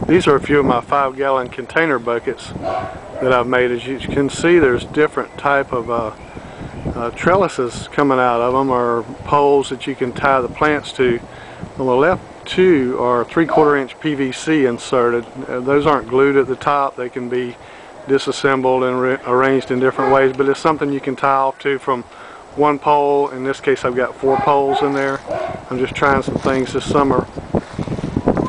These are a few of my 5-gallon container buckets that I've made. As you can see, there's different type of trellises coming out of them, or poles that you can tie the plants to. On the left two are 3/4 inch PVC inserted. Those aren't glued at the top. They can be disassembled and arranged in different ways, but it's something you can tie off to from one pole. In this case, I've got 4 poles in there. I'm just trying some things this summer,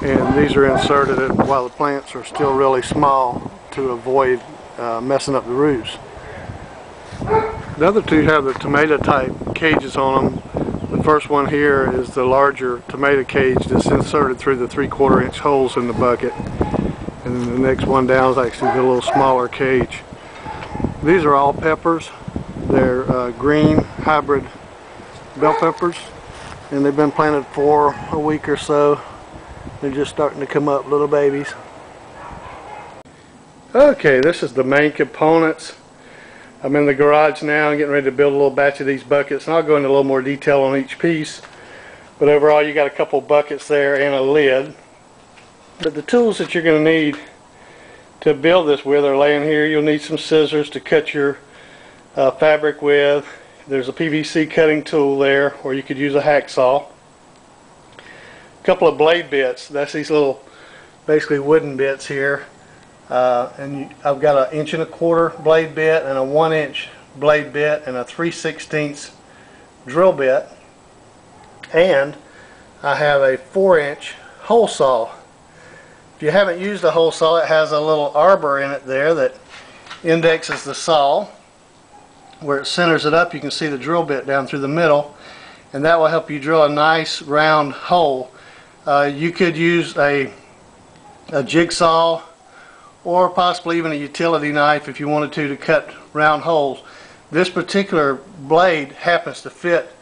and these are inserted while the plants are still really small to avoid messing up the roots. The other two have the tomato type cages on them. The first one here is the larger tomato cage that's inserted through the 3/4 inch holes in the bucket, and then the next one down is actually the little smaller cage. These are all peppers. They're green hybrid bell peppers, and they've been planted for a week or so. They're just starting to come up, little babies. Okay, this is the main components. I'm in the garage now and getting ready to build a little batch of these buckets, and I'll go into a little more detail on each piece. But overall, you got a couple buckets there and a lid. But the tools that you're going to need to build this with are laying here. You'll need some scissors to cut your fabric with. There's a PVC cutting tool there, or you could use a hacksaw. A couple of blade bits. That's these little, basically wooden bits here. I've got an 1¼ inch blade bit and a 1 inch blade bit and a 3/16 drill bit, and I have a 4 inch hole saw. If you haven't used a hole saw, it has a little arbor in it there that indexes the saw. Where it centers it up, you can see the drill bit down through the middle, and that will help you drill a nice round hole. You could use a jigsaw, or possibly even a utility knife if you wanted to cut round holes. This particular blade happens to fit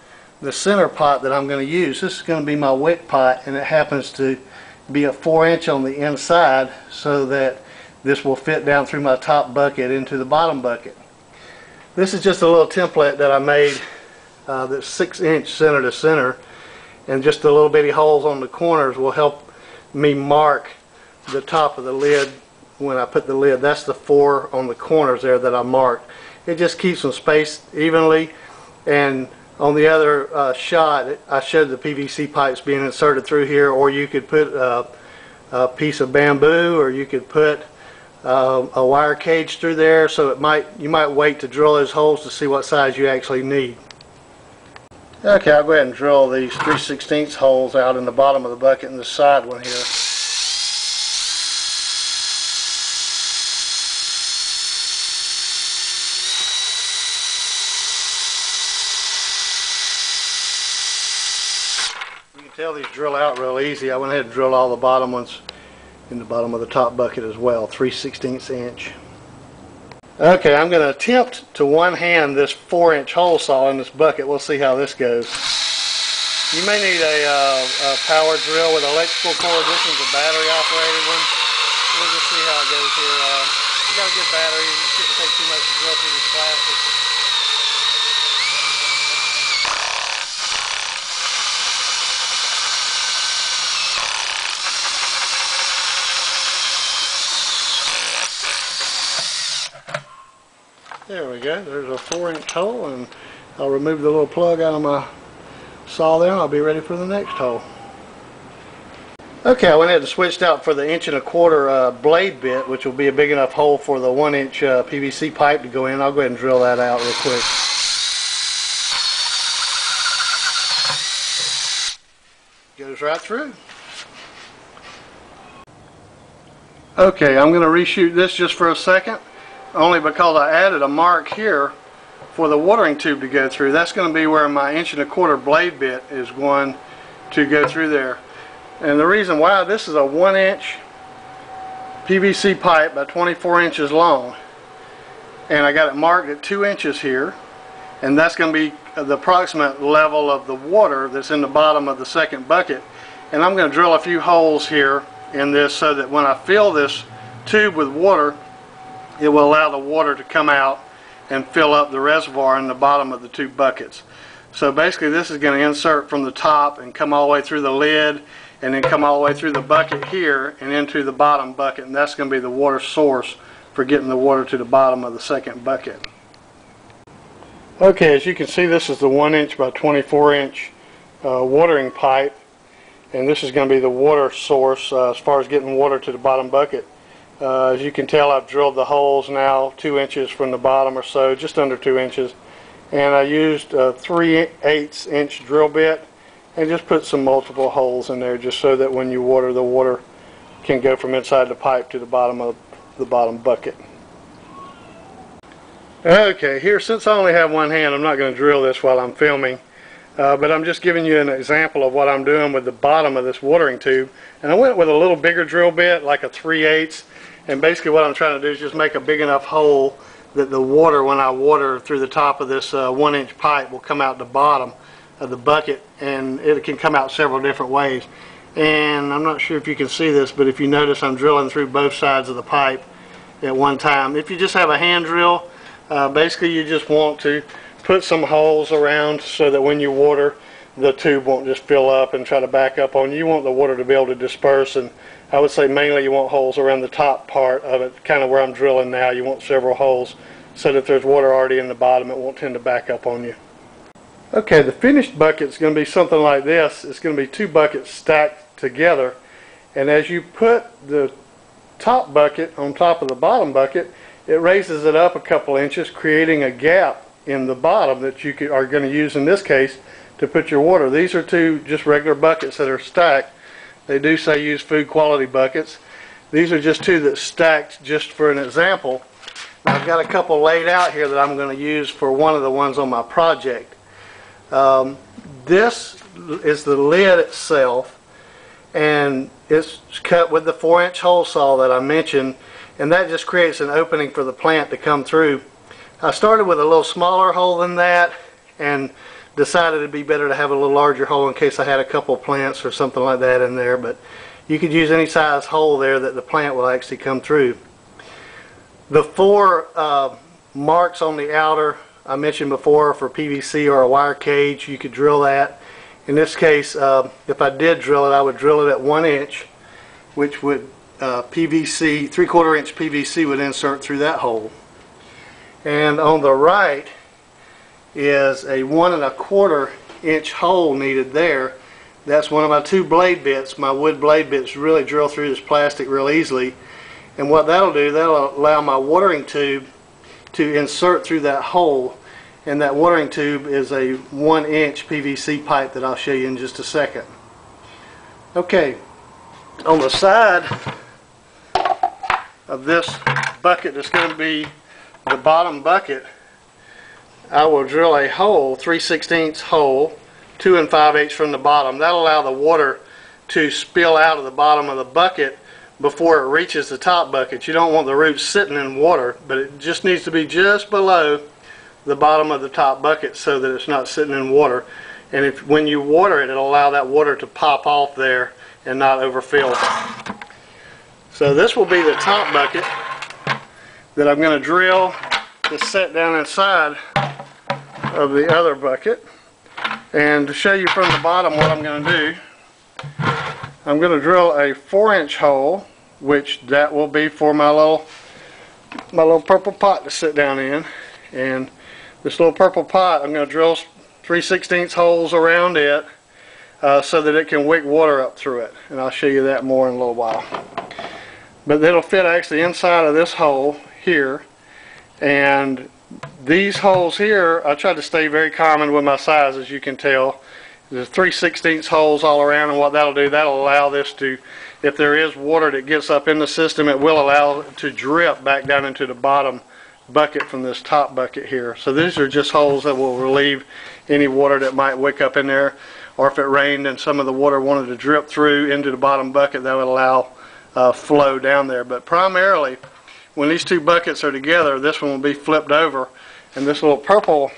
the center pot that I'm going to use. This is going to be my wick pot, and it happens to be a 4 inch on the inside, so that this will fit down through my top bucket into the bottom bucket. This is just a little template that I made that's 6 inch center to center, and just the little bitty holes on the corners will help me mark the top of the lid. When I put the lid, that's the 4 on the corners there that I marked. It just keeps them spaced evenly. And on the other shot, I showed the PVC pipes being inserted through here, or you could put a piece of bamboo, or you could put a wire cage through there. So you might wait to drill those holes to see what size you actually need. Okay, I'll go ahead and drill these 3/16 holes out in the bottom of the bucket and the side one here. You can tell these drill out real easy. I went ahead and drilled all the bottom ones in the bottom of the top bucket as well, 3/16 inch. Okay, I'm going to attempt to one-hand this 4 inch hole saw in this bucket. We'll see how this goes. You may need a power drill with electrical cord. This one's a battery operated one. We'll just see how it goes here. You got a good battery. It shouldn't take too much to drill through this plastic. There we go. There's a 4 inch hole, and I'll remove the little plug out of my saw there, and I'll be ready for the next hole. Okay, I went ahead and switched out for the 1¼ inch blade bit, which will be a big enough hole for the 1 inch PVC pipe to go in. I'll go ahead and drill that out real quick. Goes right through. Okay, I'm going to reshoot this just for a second, only because I added a mark here for the watering tube to go through. That's going to be where my 1¼ inch blade bit is going to go through there. And the reason why, this is a 1 inch PVC pipe by 24 inches long, and I got it marked at 2 inches here, and that's going to be the approximate level of the water that's in the bottom of the second bucket. And I'm going to drill a few holes here in this so that when I fill this tube with water, it will allow the water to come out and fill up the reservoir in the bottom of the 2 buckets. So basically this is going to insert from the top and come all the way through the lid, and then come all the way through the bucket here and into the bottom bucket, and that's going to be the water source for getting the water to the bottom of the second bucket. Okay, as you can see, this is the 1" by 24" watering pipe, and this is going to be the water source as far as getting water to the bottom bucket. As you can tell, I've drilled the holes now 2 inches from the bottom or so, just under 2 inches, and I used a 3/8 inch drill bit and just put some multiple holes in there just so that when you water, the water can go from inside the pipe to the bottom of the bottom bucket. Okay, here, since I only have one hand, I'm not going to drill this while I'm filming, but I'm just giving you an example of what I'm doing with the bottom of this watering tube. And I went with a little bigger drill bit, like a 3/8, and basically what I'm trying to do is just make a big enough hole that the water, when I water through the top of this 1 inch pipe, will come out the bottom of the bucket, and it can come out several different ways. And I'm not sure if you can see this, but if you notice, I'm drilling through both sides of the pipe at one time. If you just have a hand drill, basically you just want to put some holes around so that when you water, the tube won't just fill up and try to back up on you. You want the water to be able to disperse, and I would say mainly you want holes around the top part of it, kind of where I'm drilling now. You want several holes so that if there's water already in the bottom, it won't tend to back up on you. Okay, the finished bucket is going to be something like this. It's going to be 2 buckets stacked together, and as you put the top bucket on top of the bottom bucket, it raises it up a couple inches, creating a gap in the bottom that you are going to use in this case to put your water. These are 2 just regular buckets that are stacked. They do say use food quality buckets. These are just 2 that stacked just for an example. Now, I've got a couple laid out here that I'm going to use for one of the ones on my project. This is the lid itself, and it's cut with the 4" hole saw that I mentioned, and that just creates an opening for the plant to come through. I started with a little smaller hole than that and decided it'd be better to have a little larger hole in case I had a couple plants or something like that in there, but you could use any size hole there that the plant will actually come through. The 4 marks on the outer I mentioned before for PVC or a wire cage. You could drill that. In this case, if I did drill it, I would drill it at 1 inch, which would PVC, 3/4 inch PVC would insert through that hole. And on the right is a 1 1/4 inch hole needed there. That's one of my 2 blade bits. My wood blade bits really drill through this plastic real easily, and what that'll do, that'll allow my watering tube to insert through that hole, and that watering tube is a 1 inch PVC pipe that I'll show you in just a second. Okay, on the side of this bucket that's going to be the bottom bucket, I will drill a hole, 3/16 hole, 2 5/8 from the bottom. That'll allow the water to spill out of the bottom of the bucket before it reaches the top bucket. You don't want the roots sitting in water, but it just needs to be just below the bottom of the top bucket so that it's not sitting in water. And when you water it, it'll allow that water to pop off there and not overfill. So this will be the top bucket that I'm going to drill to set down inside of the other bucket. And to show you from the bottom what I'm going to do, I'm going to drill a 4 inch hole, which that will be for my little purple pot to sit down in. And this little purple pot, I'm going to drill 3/16 holes around it so that it can wick water up through it. And I'll show you that more in a little while. But it'll fit actually inside of this hole here. And these holes here, I try to stay very common with my size, as you can tell. There's 3/16 holes all around, and what that'll do, that'll allow this to, if there is water that gets up in the system, it will allow it to drip back down into the bottom bucket from this top bucket here. So these are just holes that will relieve any water that might wick up in there, or if it rained and some of the water wanted to drip through into the bottom bucket, that would allow flow down there. But primarily, when these 2 buckets are together, this one will be flipped over, and this little purple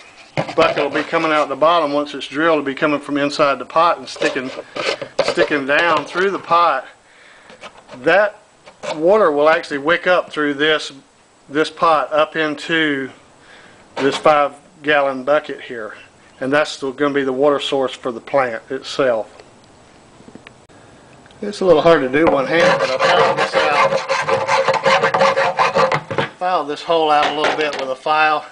bucket will be coming out the bottom. Once it's drilled, it'll be coming from inside the pot and sticking down through the pot. That water will actually wick up through this pot up into this 5-gallon bucket here, and that's still going to be the water source for the plant itself. It's a little hard to do one hand, but I filed this hole out a little bit with a file,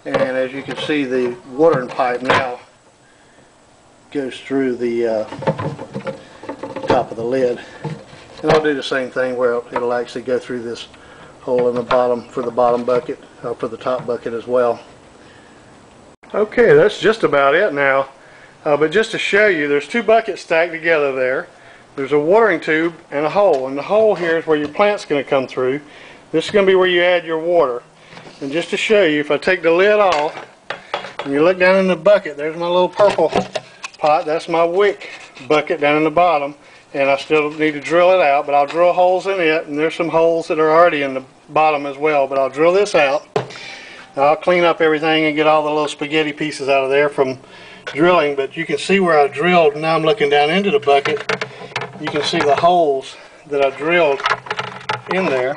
and as you can see, the watering pipe now goes through the top of the lid. And I'll do the same thing where it'll actually go through this hole in the bottom for the bottom bucket, for the top bucket as well. Okay, that's just about it now. But just to show you, there's two buckets stacked together there. There's a watering tube and a hole. And the hole here is where your plant's going to come through. This is going to be where you add your water. And just to show you, if I take the lid off and you look down in the bucket, there's my little purple pot. That's my wick bucket down in the bottom. And I still need to drill it out, but I'll drill holes in it. And there's some holes that are already in the bottom as well. But I'll drill this out. I'll clean up everything and get all the little spaghetti pieces out of there from drilling. But you can see where I drilled. Now I'm looking down into the bucket. You can see the holes that I drilled in there.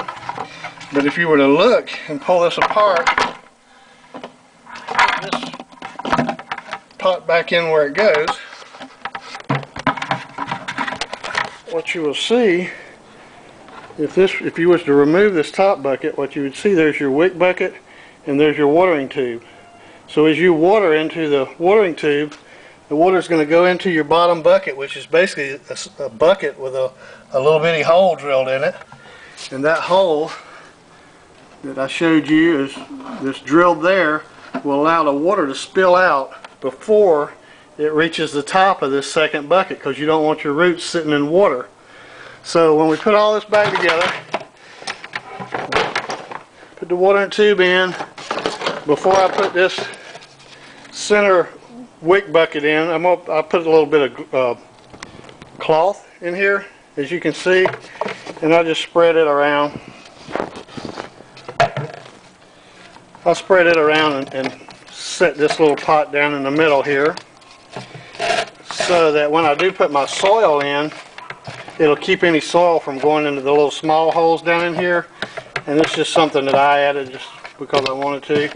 But if you were to look and pull this apart, put this pot back in where it goes, what you will see, if you was to remove this top bucket, what you would see, there's your wick bucket and there's your watering tube. So as you water into the watering tube, the water is going to go into your bottom bucket, which is basically a bucket with a little bitty hole drilled in it. And that hole that I showed you is this drilled there will allow the water to spill out before it reaches the top of this second bucket, because you don't want your roots sitting in water. So when we put all this back together, put the watering tube in. Before I put this center wick bucket in, I'll put a little bit of cloth in here, as you can see, and I'll just spread it around. I'll spread it around and set this little pot down in the middle here, so that when I do put my soil in, it'll keep any soil from going into the little small holes down in here. And it's just something that I added just because I wanted to.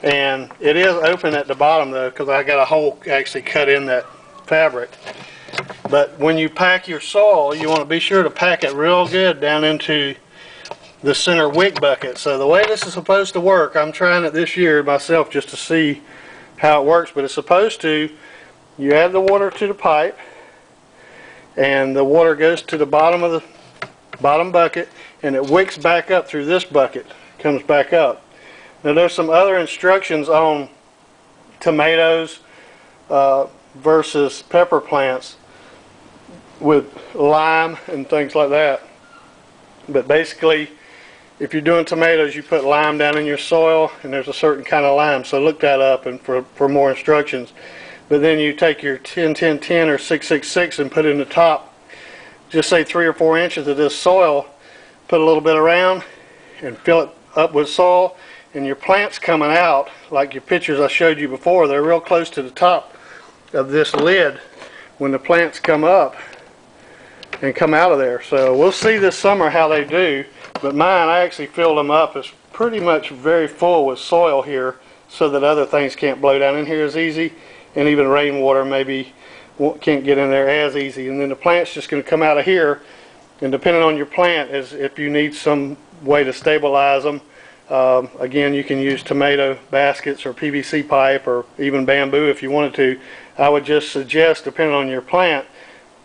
And it is open at the bottom though, because I got a hole actually cut in that fabric. But when you pack your soil, you want to be sure to pack it real good down into the center wick bucket. So the way this is supposed to work, I'm trying it this year myself just to see how it works, but it's supposed to, you add the water to the pipe, and the water goes to the bottom of the bottom bucket, and it wicks back up through this bucket, comes back up. Now there's some other instructions on tomatoes versus pepper plants with lime and things like that. But basically, if you're doing tomatoes, you put lime down in your soil, and there's a certain kind of lime. So look that up and for more instructions. But then you take your 10-10-10 or 6-6-6 and put in the top, just say 3 or 4 inches of this soil, put a little bit around and fill it up with soil, and your plants coming out, like your pictures I showed you before, they're real close to the top of this lid when the plants come up and come out of there. So we'll see this summer how they do, but mine, I actually filled them up. It's pretty much very full with soil here so that other things can't blow down in here as easy, and even rainwater maybe can't get in there as easy. And then the plant's just going to come out of here, and depending on your plant, is if you need some way to stabilize them, again, you can use tomato baskets or PVC pipe or even bamboo if you wanted to. I would just suggest, depending on your plant,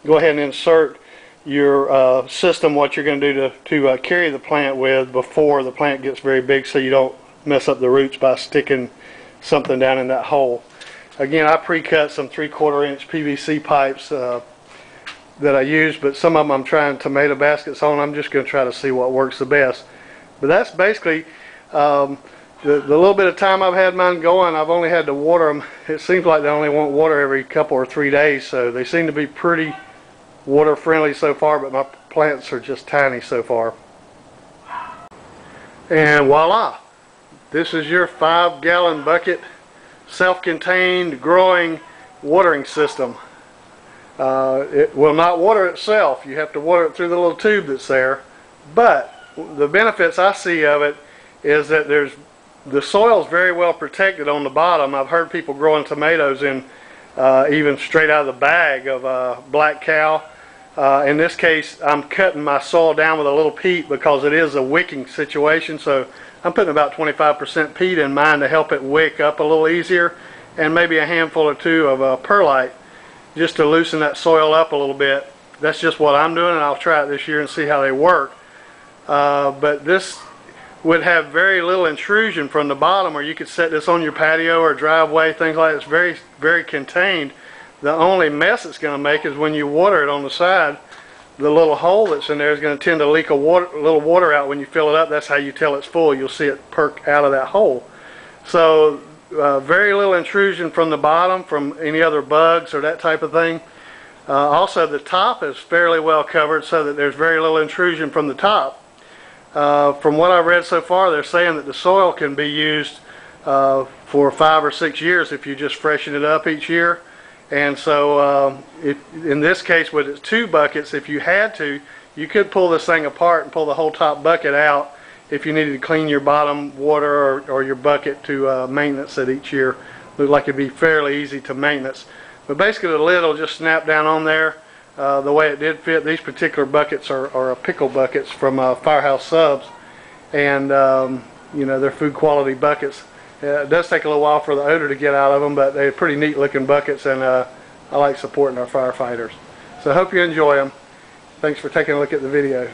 go ahead and insert your system, what you're going to do to carry the plant with before the plant gets very big, so you don't mess up the roots by sticking something down in that hole. Again, I pre-cut some 3/4 inch PVC pipes that I use, but some of them I'm trying tomato baskets on. I'm just going to try to see what works the best. But that's basically the little bit of time I've had mine going. I've only had to water them. It seems like they only want water every couple or 3 days, so they seem to be pretty water friendly so far, but my plants are just tiny so far. And voila, this is your 5-gallon bucket self-contained growing watering system. It will not water itself. You have to water it through the little tube that's there, but the benefits I see of it is that the soil is very well protected on the bottom. I've heard people growing tomatoes in even straight out of the bag of Black Cow. In this case, I'm cutting my soil down with a little peat because it is a wicking situation, so I'm putting about 25% peat in mine to help it wick up a little easier, and maybe a handful or two of perlite just to loosen that soil up a little bit. That's just what I'm doing, and I'll try it this year and see how they work. But this would have very little intrusion from the bottom, or you could set this on your patio or driveway, things like that. It's very, very contained. The only mess it's going to make is when you water it on the side. The little hole that's in there is going to tend to leak a little water out when you fill it up. That's how you tell it's full. You'll see it perk out of that hole. So very little intrusion from the bottom from any other bugs or that type of thing. Also, the top is fairly well covered so that there's very little intrusion from the top. From what I've read so far, they're saying that the soil can be used for 5 or 6 years if you just freshen it up each year. And so in this case, with its 2 buckets, if you had to, you could pull this thing apart and pull the whole top bucket out if you needed to clean your bottom water or your bucket to maintenance it each year. Looked like it'd be fairly easy to maintenance. But basically the lid will just snap down on there the way it did fit. These particular buckets are pickle buckets from Firehouse Subs, and you know, they're food quality buckets. It does take a little while for the odor to get out of them, but they're pretty neat looking buckets, and I like supporting our firefighters. So I hope you enjoy them. Thanks for taking a look at the video.